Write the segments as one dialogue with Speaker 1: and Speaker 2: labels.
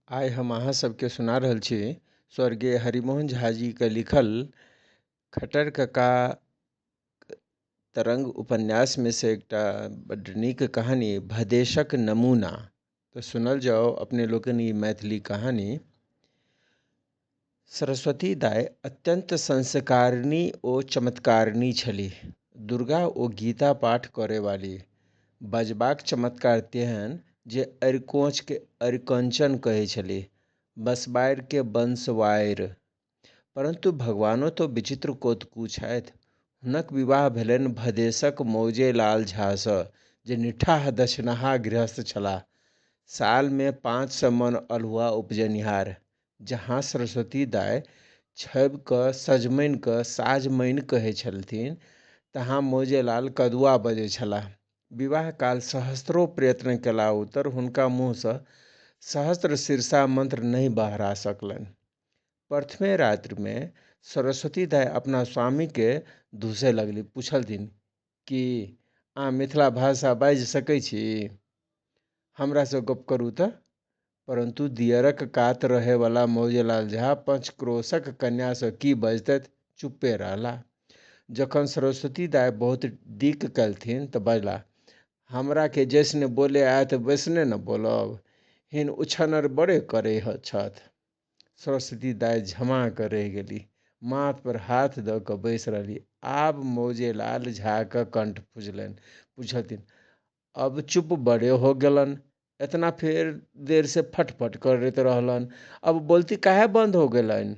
Speaker 1: आइ हम अहाँ सबके सुना रहल छी स्वर्गीय हरिमोहन झा जी के लिखल खट्टर कक्का तरंग उपन्यास में से एकटा बड्ड नीक कहानी भदेशक नमूना। तो सुनल जाओ अपने लोकनि ई मैथिली कहानी। सरस्वती दाइ अत्यंत संस्कारिणी ओ चमत्कारिणी छलीह। दुर्गा ओ गीता पाठ करयवाली, बजबाक चमत्कार तेहन जे अरिकोंचके अरिकंचन कहै छलीह, बसबारिके बंसवारि। परंतु भगवानो तो विचित्र कौतुकू छथि। हुनक विवाह भेलनि भदेशक मौजे लाल झासँ, जे निठाह दछनहा गृहस्थ छलाह। सालमे 500 मन अल्हुआ उपजनिहार। जहाँ सरस्वती दाइ छबि कऽ सजमनि कऽ साजमनि कहै छलथिन, तहाँ मौजेलाल कदुआ बजै छलाह। विवाह काल सहस्त्रों प्रयत्न केला उत्तर हुनका मुँहसँ सहस्त्र शीर्षा मंत्र नहीं बहरा सकलनि। प्रथमे रात्रि में सरस्वती दाइ अपना स्वामी के धूसै लगली। पूछलथिन कि अहाँ मिथिला भाषा बाजि सकै छी? हमरा से गप करू तऽ। परंतु दियरक कात रहेवाला मौजेलाल झा पंचक्रोशक कन्या से की बजतैथ, चुप्पे रहला। जखन सरस्वती दाइ बहुत डीक कलथिन तऽ बजला, हमरा के जैसने बोले आयत वैसने न बोलब, हिन उछनर बड़े करे छथ। सरस्वती दाइ झमा कर रह गेली, माथ पर हाथ दऽ कऽ बैस रहली। आब मौजेलाल झा के कंठ फुजलनि। पूछलथिन, अब चुप बड़े हो गेलन, इतना फिर देर से फटफट करते रहलन, अब बोलती काहे बंद हो गेलन?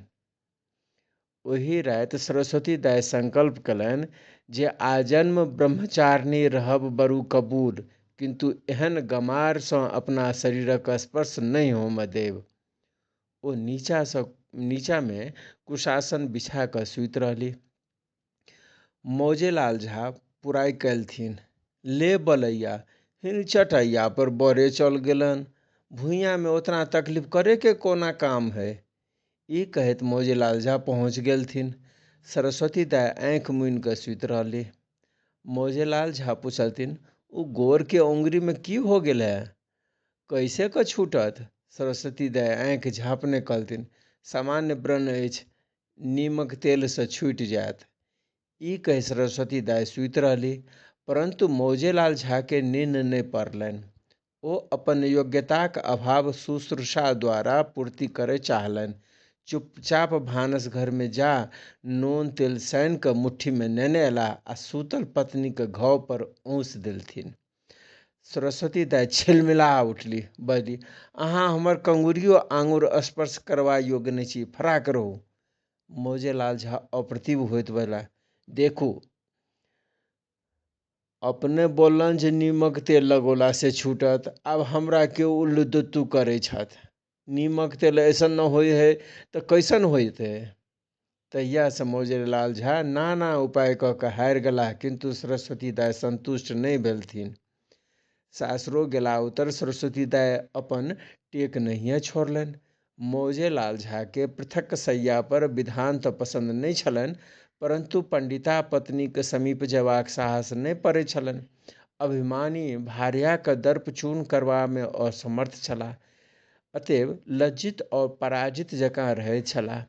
Speaker 1: वही रात सरस्वती दाइ संकल्प कलन जे आजन्म ब्रह्मचारिणी रहब बरू कबूल, किंतु एहन गमार सँ अपना शरीरक स्पर्श नहीं होमय देब। ओ नीचा में कुशासन बिछा कऽ सुति रहली। मौजेलाल झा पुराई कैलथिन, ले बलैया, हिन चटैया पर बड़े चल गेलन। भुइयाँ में उतना तकलीफ करे के कोना काम है? ई कहत मौजेलाल झा पहुँच गेलथिन। सरस्वती दाइ आँख मुनि कऽ सुति रहली। मौजेलाल झा पूछलथिन, उ गोर के उंगरी में की हो गेल है, कैसे क छूटत? सरस्वती दाइ आँख झाँपने कहलथिन, सामान्य व्रण अछि, नीमक तेल से छूटि जायत। ई कहि सरस्वती दाइ सुति रहली। परंतु मौजेलाल झा के नींद नहीं पड़लनि। ओ अपन योग्यताक अभाव शुश्रूषा द्वारा पूर्ति करे चाहलनि। चुपचाप भानस घर में जा नून तेल सान कऽ मुट्ठी में नेने अयला आ सूतल पत्नी के घाव पर औंस देलथिन। सरस्वती दाइ छिलमिला उठली, बजली, अहाँ हमर कंगुरियो आंगुर स्पर्श करवा योग्य नहीं छी, फराक रहू। मौजेलाल झा अप्रतिभ होइत बजला, देखू, अपने बोलन जे नीमक तेल लगौला से छूटत, अब हमरा के उल्लुदुत्तू करे छथ। नीमक तेल ऐसा न होई है तो कैसन होइत है? तहिया से मौजेलाल झा नाना उपाय कऽ के हारि गेला, किंतु सरस्वती दाइ संतुष्ट नहीं भेलथिन। सासुरो गेला उतर सरस्वती दाइ अपन टेक नहिए छोड़लनि। मौजेलाल झा के पृथक शैया पर विधान तो पसंद नहीं छलनि, परंतु पंडिता पत्नी के समीप जयबाक साहस नहीं पड़ै छलनि। अभिमानी भार्या के दर्प चूर्ण करवा में असमर्थ छलाह, अतएव लज्जित और पराजित जकाँ रहै छलाह।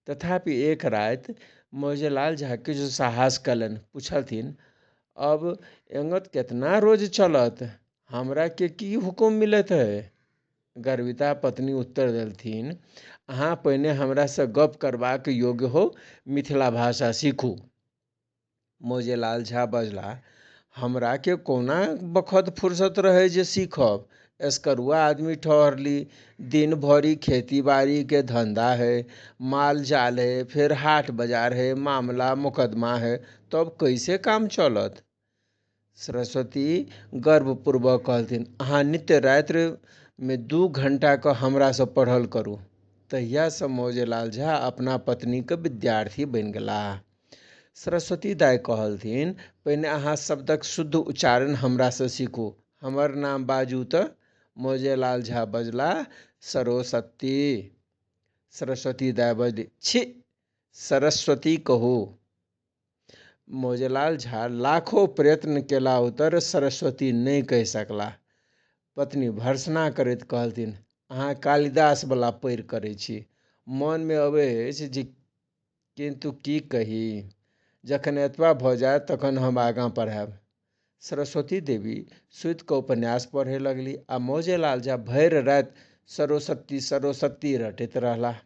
Speaker 1: तथापि एक रात मौजेलाल झा के जो साहस कलन, पूछलथिन, अब एंगत कितना रोज चलत, हमरा के की हुकुम मिलत है? गर्विता पत्नी उत्तर देलथिन, अहाँ पहिने हमरा से गप करबाक योग्य हो, मिथिला भाषा सीखू। मौजेलाल झा बजला, हमरा के कोना बखत फुर्सत रहे जे सीखब? एसकरुआ आदमी ठहरली, दिन भरी खेती बाड़ी के धंधा है, माल जाल है, फिर हाट बाजार है, मामला मुकदमा है, तब कैसे काम चलत? सरस्वती गर्वपूर्वक कहलथिन, अहाँ नित्य रात्रि में 2 घंटा का हमरा से पढ़ल करू। तहिया से मौजेलाल झा अपना पत्नी के विद्यार्थी बन गेला। सरस्वती दाइ कहलथिन, पहिने अहाँ शब्दक शुद्ध उच्चारण हमरा से सीखू, हमर नाम बाजू तऽ। मौजेलाल झा बजला, सरस्वती। सरस्वती दाइ बजली, छी, सरस्वती कहू। मौजेलाल झा लाखों प्रयत्न केला उतर सरस्वती नहीं कह सकला। पत्नी भर्सना करैत कहलथिन, अहाँ कालिदास वाला पढ़ि करै छी। मनमे अबै अछि जे किन्तु की कही, जखन एतबा भऽ जायत तखन हम आगाँ पढ़ायब। सरस्वती देवी सुति कऽ उपन्यास पढ़ै लगली आ मौजेलाल झा भरि राति सरस्वती सरस्वती रटैत रहलाह।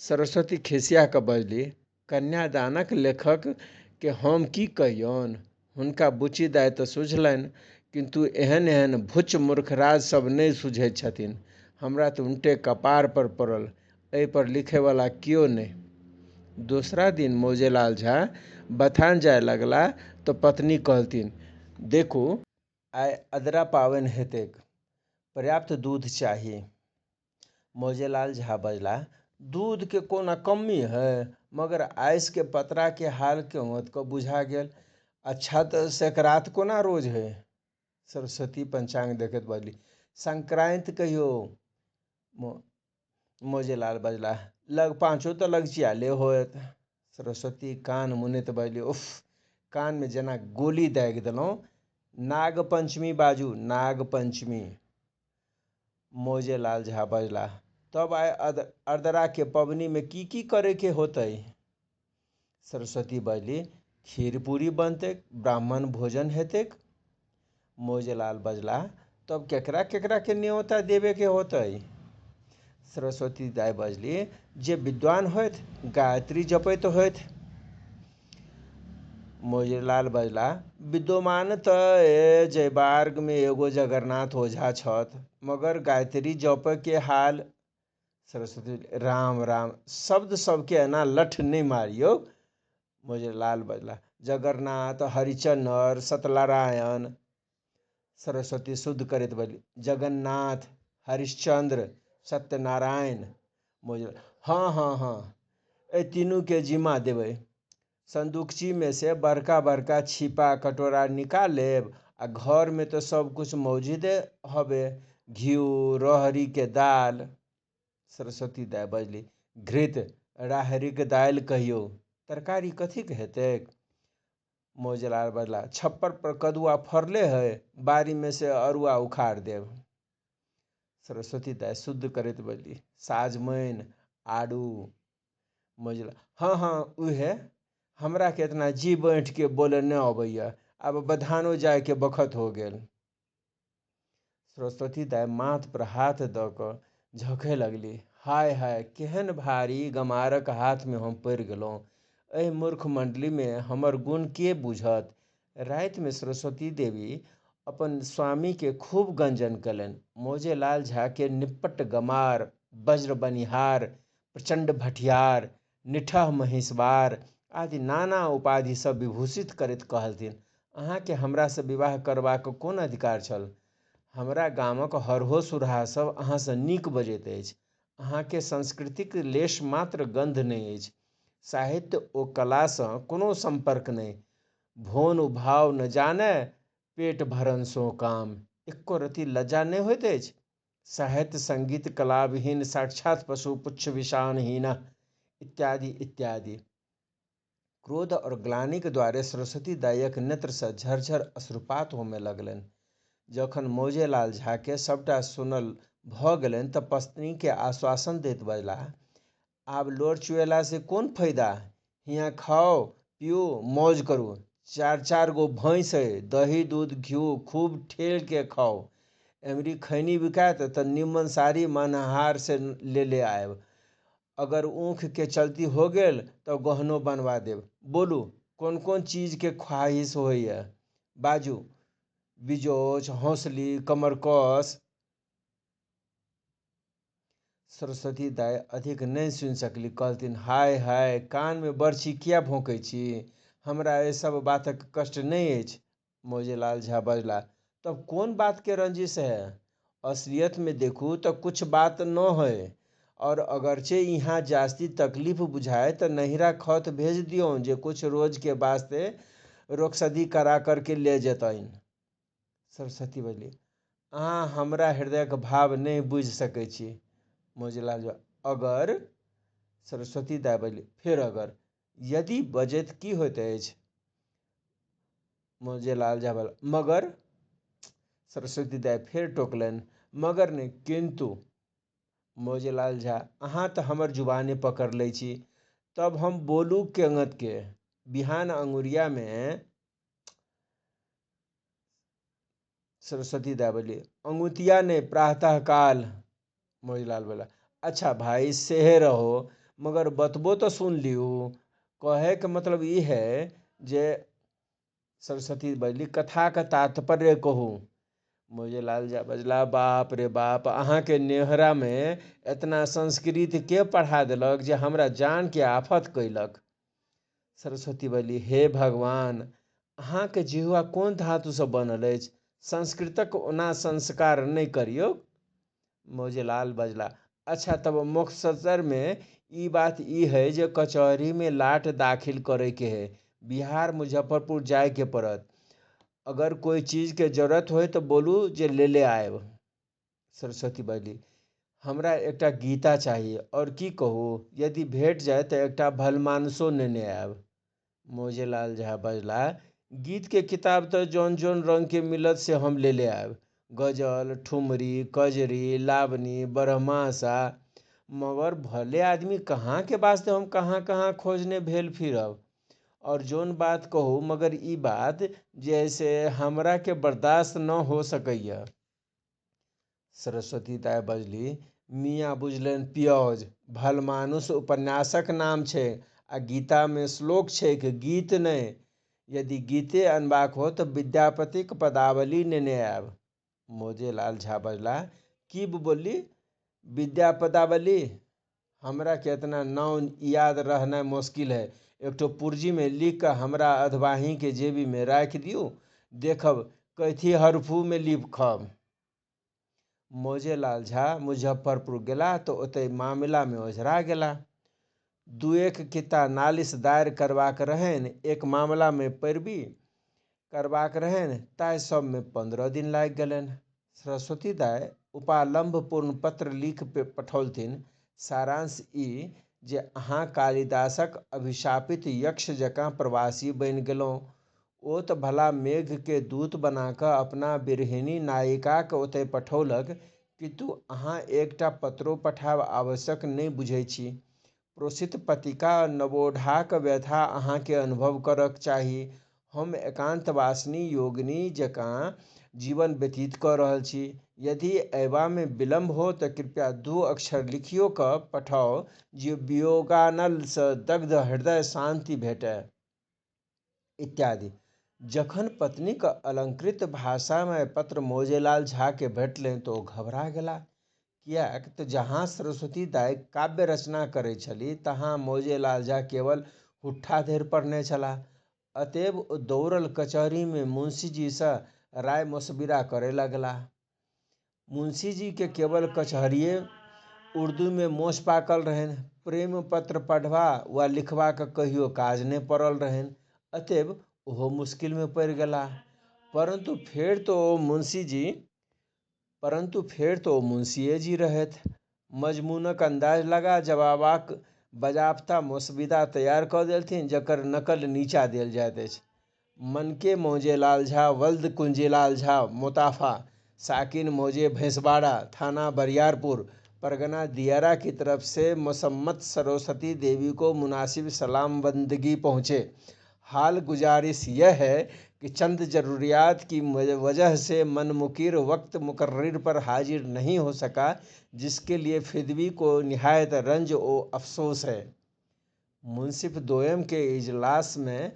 Speaker 1: सरस्वती खिसिया कऽ बजली, कन्यादानक लेखकके हम की कहियौन? हुनका बुच्ची दाइ तऽ सुझलनि, किन्तु एहन एहन भुच्च मूर्खराज सब नहि सुझैत छथिन। हमरा तऽ उनटे कपार पर पड़ल, एहि पर लिखैवला केओ नहि। दोसरा दिन मौजेलाल झा बथान जाय लगला तऽ पत्नी कहलथिन, देखू आइ अदरा पावनि हेतैक, पर्याप्त दूध चाही। मौजेलाल झा बजला, दूध के कोना कमी है, मगर आइस के पतरा के हाल केओ को बुझा गेल। अच्छा तऽ सकरात कोना रोज है? सरस्वती पंचांग देखैत बजली, संक्रांति कहियो। मौजेलाल बजला, लग पाँचो तऽ लगचियाले होयत। सरस्वती कान मुनैत बजली, उफ, कान में जेना गोली दागि देलहुँ। नाग पंचमी बाजू, नाग पंचमी। मौजेलाल झा बजला, तब आइ अरदरा के पबनी में की करे के होतै? सरस्वती बजली, खीर पूरी बनतैक, ब्राह्मण भोजन हेतैक। मौजेलाल बजला, तब केकरा केकरा के न्योता देवे के होतै? सरस्वती दाइ बजली, जे विद्वान होइत, गायत्री जपैत होइत। मौजेलाल बजला, विद्वान तऽ जयबार्ग में एगो जगन्नाथ ओझा छथ, मगर गायत्री जपय के हाल। सरस्वती, राम राम, शब्द सबके एना लठ नहीं मारियो। मौजेलाल बजला, जगन्नाथ, हरिचंद्र, सत्यनारायण। सरस्वती शुद्ध करैत बजली, जगन्नाथ, हरिश्चंद्र, सत्यनारायण। मौजेलाल, हाँ हाँ हाँ, ए तीनू के जिम्मा देबै। संदूकची में से बड़का बड़का छिपा कटोरा निकाल लेब आ घर में तो सब कुछ मौजूदे हबे, घिउ, रहरी के दाल। सरस्वती दाइ बजली, घृत, राहरिक दालि कहियो, तरकारी कथीके हेतैक? मौजेलाल बजला, छप्पर पर कदुआ फरले है, बारी में से अरुआ उखाड़ देव। सरस्वती दाइ शुद्ध करैत बजली, साजमनि, आड़ू। मौजेलाल, हाँ हाँ उहे, हमरा के इतना जी बैठ के बोले न अबैया, अब बधानो जाय के बखत हो गेल। सरस्वती दाइ माथ पर हाथ दऽ कऽ झँकै लगली, हाय हाय, केहन भारी गमारक हाथ में हम पड़ि गेलहुँ। एहि मूर्ख मंडली में हमर गुण के बुझत? राति में सरस्वती देवी अपन स्वामी के खूब गंजन कलनि। मौजेलाल झा के निपट गमार, वज्र बनिहार, प्रचंड भटियार, निठह महिषवार आदि नाना उपाधि सब विभूषित करैत कहलथिन, अहाँ के हमरा से विवाह करबाक कोन अधिकार छल? हमरा गामक हरहो सुरहा सब अहाँ से नीक बजैत अछि। अहाँ के संस्कृतिक लेश मात्र गंध नहीं अछि। साहित्य ओ कला से कोनो संपर्क नहीं। भोन उभाव न जाने, पेट भरन सो काम। एको रति लज्जा नहीं होइत अछि। साहित्य संगीत कला विहीन साक्षात पशु पुच्छ विषाणहीन, इत्यादि इत्यादि। क्रोध और ग्लानि के द्वारे सरस्वती दाइक नेत्र से झरझर अश्रुपात होमे लगलनि। जखन मौजेलाल झा के सबटा सुनल भऽ गेलनि तऽ पत्नी के आश्वासन दैत बजलाह, आब लोर चुएला से कोन फायदा? हियाँ खाओ पियो मौज करू। चार चार गो भैंस है, दही दूध घी खूब ठेल के खाओ। एमरी खैनी बिकायत तऽ निम्मन साड़ी मनहार से ले आयब। अगर ऊँख के चलती हो गेल तो गहनो बनवा देब। बोलू कौन कौन चीज के ख्वाहिश होइए? बाजू। बिजोच, हौसली, कमरकस। सरस्वती दाइ अधिक नहीं सुनि सकली, कहलथिन, हाय हाय, कान में बरछी किया भोंकै छी? हमरा एहि सब बातक कष्ट नहीं अछि। मौजेलाल झा बजला, तब कौन बात के रंजिश है? असलियत में देखू तो कुछ बात न है, और अगरचे यहाँ जास्ती तकलीफ बुझाए तो नहिरा खत भेज दियो जे कुछ रोज के वास्ते रोकसदी करा करके ले जतैन। सरस्वती बजली, अहाँ हमरा हृदयक भाव नहीं बुझ सकै छी। मौजेलाल झा, अगर? सरस्वती दाइ बजली, फिर अगर? यदि बजैत की होइत अछि? मौजेलाल झा बजला, मगर? सरस्वती दाइ फेर टोकलनि, मगर नहीं किंतु। मौजेलाल झा अहाँ तऽ हमर जुबाने पकड़ लै छी, तब हम बोलू केंगत के। बिहान अंगुरिया में सरस्वती दाई बोली, अंगुतिया ने प्रातः काल। मौजीलाल बोला, अच्छा भाई सेहे रहो, मगर बतबो तो सुन लियो। कहे के मतलब ये है जे सरस्वती बोली, कथा का तात्पर्य कहू। मौजीलाल झा बजला, बाप रे बाप, अहाँ के नेहरा में इतना संस्कृत के पढ़ा देलक जे हमरा जान के आफत कैलक। सरस्वती बोली, हे भगवान, अहाँ के जिह्वा कोन धातु से बनल अछि, संस्कृतक ओना संस्कार नहीं करियौ। मौजीलाल बजला, अच्छा तब मुख्तसर में ई बात ई है जे कचहरी में लाट दाखिल करे के है, बिहार मुजफ्फरपुर जाए के पड़त। अगर कोई चीज के जरूरत हो तो बोलू जे ले आएब। सरस्वती बोली, हमरा एकटा गीता चाहिए, और की कहू, यदि भेट जाए तो एकटा भलमानसो नेने आएब। मौजीलाल झा बजला, गीत के किताब तो जौन जौन रंग के मिलत से हम ले आएब, गजल, ठुमरी, कजरी, लावनी, बरहमासा। मगर भले आदमी कहाँ के वास्ते हम कहाँ कहाँ खोजने भेल फिरब। और जौन बात कहू, मगर ई बात जैसे हमरा के बर्दाश्त न हो सकैया। सरस्वती दाई बजली, मियाँ बुझलन पियौज, भलमानुस उपन्यासक नाम छै, आ गीता में श्लोक छै कि गीत नहीं। यदि गीते अनबाक हो तो विद्यापतिक पदावली नेने आएब। मौजीलाल झा बजला, की बोली, विद्या पदावली? हमरा के इतना नाम याद रहना मुश्किल है, एक ठो पुर्जी में लिख कर हमरा अधवाही के जेबी में राख दियो, देखब कथी हरफू में लिखब। मौजीलाल झा मुजफ्फरपुर गेला तो ओते मामला में ओझरा गेला। दुएक किता नालिश दायर करबाक रहन, एक मामला में पैरवी करबाक रहन, ताहि सब में 15 दिन लाग गेलन। सरस्वती दाई उपालंबपूर्ण पत्र लिख पठौलथिन। सारांश ई जे अहाँ कालिदासक अभिशापित यक्ष जकाँ प्रवासी बनि गेलहुँ। ओ तऽ भला मेघ के दूत बना कऽ अपना बिरहिनी नायिका के ओतय पठौलक, किंतु अहाँ एकटा पत्रो पठायब आवश्यक नहि बुझै छी। प्रोषित पतिका नवोढ़ाक व्यथा अहाँके अनुभव करक चाही। हम एकांतवासिनी योगिनी जकाँ जीवन व्यतीत कऽ रहल छी। यदि अयबा में विलम्ब हो तो कृपया 2 अक्षर लिखियो कऽ पठाओ जे वियोगानल से दग्ध हृदय शांति भेटै, इत्यादि। जखन पत्नी का अलंकृत भाषा में पत्र मौजीलाल झा के भेटलनि तो घबरा गेला। कियाक तऽ जहाँ सरस्वती दाई काव्य रचना करै छली, तहाँ मौजीलाल झा केवल हुट्ठा धरि पढ़ने छलाह। अतएव दौड़ल कचहरी में मुंशी जी से राय मशविरा करे लगला। मुंशी जी के केवल कचहरिए उर्दू में मोछ पाकल रहन, प्रेम पत्र पढ़बा वा लिखबा के कहियो काज नहीं पड़ल रहन। अतएव ओहो मुश्किल में पड़ गेला। परंतु फेर तो ओ मुंशिए जी रहत। मजमूनक अंदाज लगा जवाबाक बजाबता मोसविदा तैयार कऽ देलथिन, जकर नकल नीचा देल जाइत अछि। मनके मौजेलाल झा, वल्द कुंजीलाल झा, मोताफा, साकिन मौजे भैंसवाड़ा, थाना बरियारपुर, परगना दियारा की तरफ से मुसम्मत सरस्वती देवी को मुनासिब सलाम बंदगी पहुँचे। हाल गुजारिश यह है कि चंद ज़रूरियात की वजह से मनमुकीर वक्त मुकर्रर पर हाजिर नहीं हो सका, जिसके लिए फिदवी को निहायत रंज व अफसोस है। मुंसिफ दोयम के इजलास में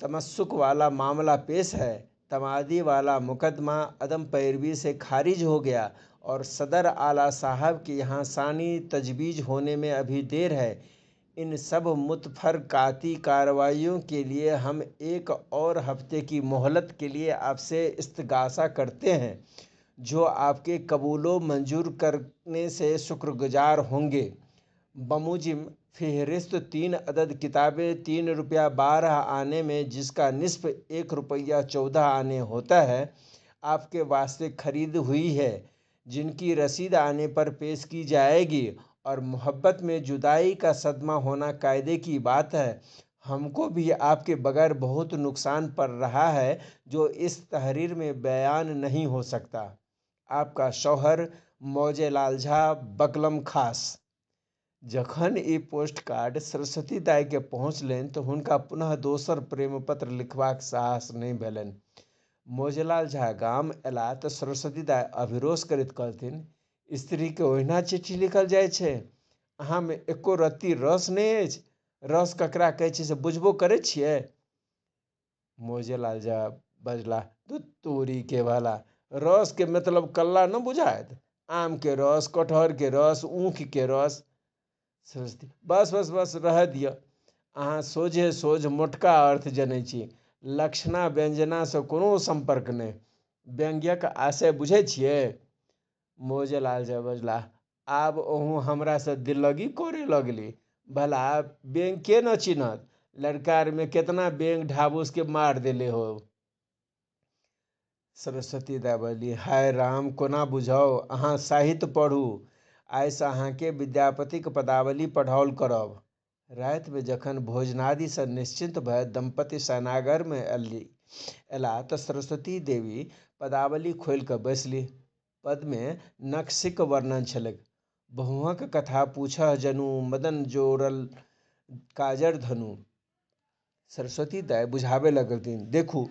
Speaker 1: तमस्सुक वाला मामला पेश है। तमादी वाला मुकदमा अदम पैरवी से खारिज हो गया और सदर आला साहब के यहाँ सानी तजवीज़ होने में अभी देर है। इन सब मुतफरकाती कार्रवाइयों के लिए हम 1 और हफ्ते की मोहलत के लिए आपसे इस्तगासा करते हैं, जो आपके कबूलो मंजूर करने से शुक्रगुजार होंगे। बमुजिम फ़हरिस्त 3 अदद किताबें 3 रुपया 12 आने में, जिसका निस्फ 1 रुपया 14 आने होता है, आपके वास्ते खरीद हुई है, जिनकी रसीद आने पर पेश की जाएगी। और मोहब्बत में जुदाई का सदमा होना कायदे की बात है। हमको भी आपके बगैर बहुत नुकसान पड़ रहा है, जो इस तहरीर में बयान नहीं हो सकता। आपका शौहर मौजेलाल झा बकलम खास। जखन ई पोस्ट कार्ड सरस्वती दाय के पहुँचलनि तऽ हुनका पुनः दोसर प्रेम पत्र लिखबाक साहस नहि भेलनि। मौजेलाल झा गाम अयलाह तऽ सरस्वती दाय अभिरोष करैत कहलथिन, स्त्रीके ओहिना चिट्ठी लिखल जाइ छै, अहाँमे एको रत्ती रस नहि अछि। रस ककरा कहै छै से बुझबो करै छियै? मौजेलाल झा बजला, तोरी के भला, रस के मतलब कल्ला न बुझायत? आम के रस, कटहर के रस, ऊख के रस। सरस्वती, बस बस बस रह दिअ, अहाँ सोझे सोझ मोटका अर्थ जनै छी, लक्षणा व्यञ्जनासँ कोनो सम्पर्क नहि। व्यङ्ग्यक आशय बुझै छियै? मौजेलाल झा बजलाह, आब अहूँ हमरासँ दिल्लगी करे लगली। भला बेंग के न चिन्हत? लड़कामे केतना बेंग ढाबूस के मार देले हो। सरस्वती दाय बजली, हाय राम, कोना बुझाउ, अहाँ साहित्य पढ़ू, आइसँ अहाँके विद्यापतिक पदावली पढ़ाओल करब। रातिमे जखन भोजनादिसँ निश्चिन्त भऽ दम्पति शयनागारमे अयलाह तऽ सरस्वती देवी पदावली खोलि कऽ बैसली। पदमे नक्सिक वर्णन छलैक। बहुँक कथा पूछह जनु, मदन जोड़ल काजर धनु। सरस्वती दाय बुझाबे लगलथिन, देखू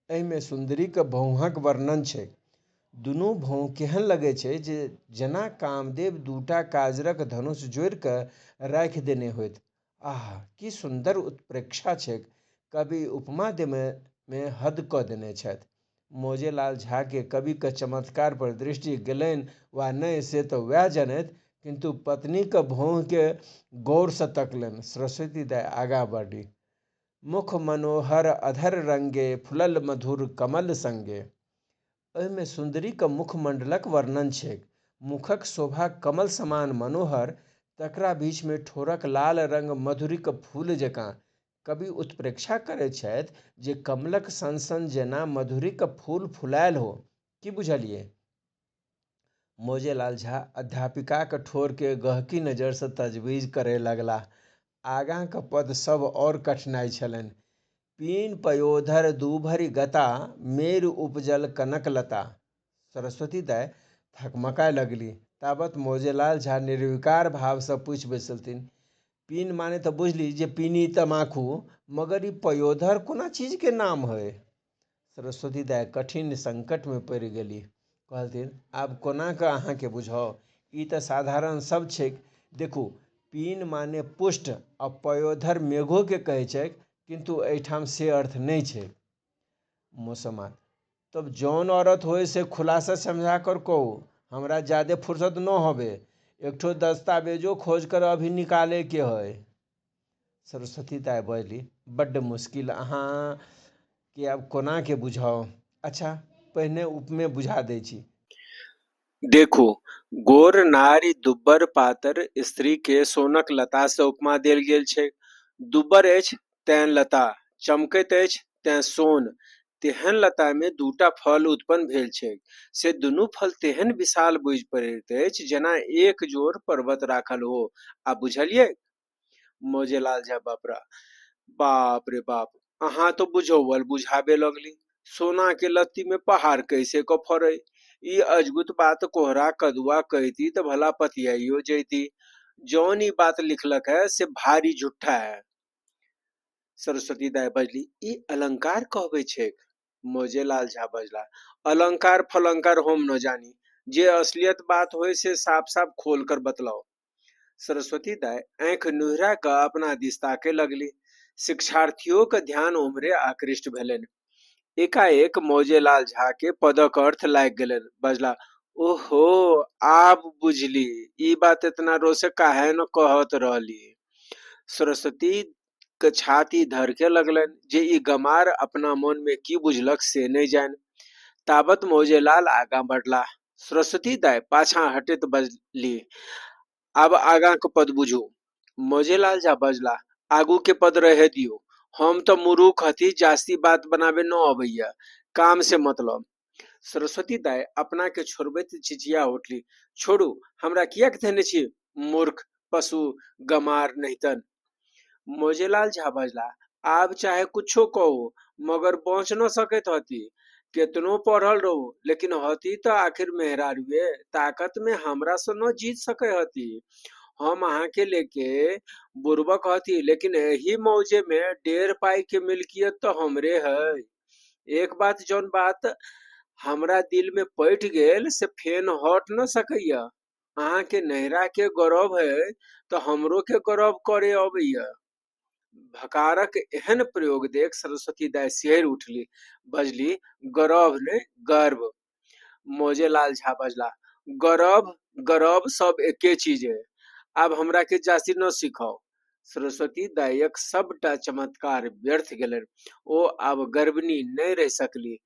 Speaker 1: एहिमे सुन्दरीके भौँहक वर्णन छै। दुनू भौँ केहन लगै छै जे जेना कामदेव दूटा काजरक धनुष जोड़ि कऽ राखि देने होइत। आह, की सुन्दर उत्प्रेक्षा छैक। कवि उपमा देमे हद कऽ देने छथि। मौजेलाल झाके कविके चमत्कार पर दृष्टि गेलनि वा नहि से तऽ वएह जनैत, किन्तु पत्नीके भौँके गौरसँ तकलनि। सरस्वती दाय आगाँ बढ़ी, मुख मनोहर अधर रंगे, फुलल मधुर कमल संगे। एहिमे सुन्दरीके मुखमण्डलक वर्णन छैक। मुखक शोभा कमल समान मनोहर, तकरा बीचमे ठोरक लाल रंग मधुरीक फूल जकाँ। कवि उत्प्रेक्षा करैत छथि जे कमलक सन सन जेना मधुरीक फूल फुलायल हो। की बुझलियै? मौजेलाल झा अध्यापिकाक ठोरके गहकी नजरसँ तजवीज करय लगलाह। आगाँके पद सब और कठिनाइ छलनि। पीन पयोधर दूभरि गता, मेरु उपजल कनक लता। सरस्वती दाय थकमकाय लगली। ताबत मौजेलाल झा निर्विकार भावसँ पूछि बैसलथिन, पीन माने तऽ बुझली जे पीनी तमाकू, मगर ई पयोधर कोना चीजके नाम है? सरस्वती दाय कठिन संकटमे पड़ि गेली। कहलथिन, आब कोना कऽ अहाँके बुझाउ, ई तऽ साधारण शब्द छैक। देखू, पीन माने पुष्ट आ पयोधर मेघोके कहै छै, किन्तु एहिठाम से अर्थ नहीं छै। मौसमात, तब जौन औरत होए से खुलासा समझा कर कहो, हमरा ज़्यादा फुर्सत न होवे, एक ठो दस्तावेजो खोज कर अभी निकाले के है। सरस्वती दाय बजली, बड्ड मुश्किल, अहाँ के आब कोना के बुझाउ। अच्छा, पहिने उपमे बुझा दै छी।
Speaker 2: देखू, गोर नारी दुब्बर पातर, स्त्री के सोनक लता से उपमा देल गेल छै। दुब्बर अछि तें लता, चमकैत अछि तें सोन। तेहन लता में दूटा फल उत्पन्न भेल छै, से दुनू फल तेहन विशाल बुझि पड़ैत अछि जेना एक जोर पर्वत राखल हो। आ बुझलियै? मौजेलाल झा बापरा, बाप रे बाप, अहाँ तो बुझौल बुझाबे लगली। सोना के लत्ती में पहाड़ कैसे क फरै? ई अजगुत बात कोहरा कदुआ कहती तो भला पतियाइयो जैती। जौन ई बात लिखलक है से भारी झूठा है। सरस्वती दाय बजली, ई अलंकार कहबै छैक। मौजेलाल झा बजला, अलंकार फलंकार हम न जानी, जे असलियत बात होय से साफ साफ खोल कर बतलाओ। सरस्वती दाय आंख नुहरा क अपना दिस ताके लगली। शिक्षार्थियों के ध्यान उम्हरे आकृष्ट भेलनि। एकाएक मौजेलाल झा के पदक अर्थ लागि गेलनि। बजला, ओहो, आब बुझली, ई बात इतना रोसे काहे न कहत रहली। सरस्वती के छाती धड़के लगलनि जे ई गमार अपना मन में की बुझलक से नहीं जान। ताबत मौजेलाल आगां बढ़ला। सरस्वती दाय पाछा हटैत बजली, आब आगां के पद बुझू। मौजेलाल झा बजला, आगू के पद रहे दियो, हम तो मुरूख हती, जास्ती बात बनाबे न अबैया, काम से मतलब। सरस्वती दाय अपना के छोड़बैत चिचिया उठली, छोड़ू, हमरा किया कहने छी मूर्ख, पशु, गमार, नहितन। मौजेलाल झा बजला, आब चाहे कुछो कहो, मगर बच न सकैत हती। केतनो पढ़ल रहू लेकिन हती तो आखिर मेहरारुए ताकत में हमरा से न जीत सके हती। हम अहाँ के लेके बुर्बक हती लेकिन यही मौजे में 1.5 पाई के मिल्कियत तो हमरे है। एक बात जौन बात हमरा दिल में पैठ गेल से फेन हट न सकैया। अहाँ के नहरा के गौरव है तो हमरो के गौरव करे अबैया। भकारक एहन प्रयोग देख सरस्वती दाय सिहरि उठली, बजली गौरव ने गर्व। मौजेलाल झा बजला, गौरव गौरव सब एके चीज है, आब हमरा के जास्ती न सिखाओ। सरस्वती दायक सबटा चमत्कार व्यर्थ गेलनि, ओ आब गर्भिणी नहि रहि सकली।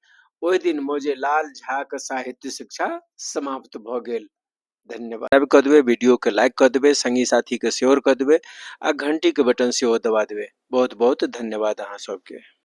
Speaker 2: ओहि दिन मौजेलाल झाक साहित्य शिक्षा समाप्त भ गेल। धन्यवाद। सब्सक्राइब कर देबै, वीडियो के लाइक कर देबै, संगी साथी के शेयर कर देबै आ घंटी के बटन सेहो दबा देबै। बहुत बहुत धन्यवाद अहाँ सबके।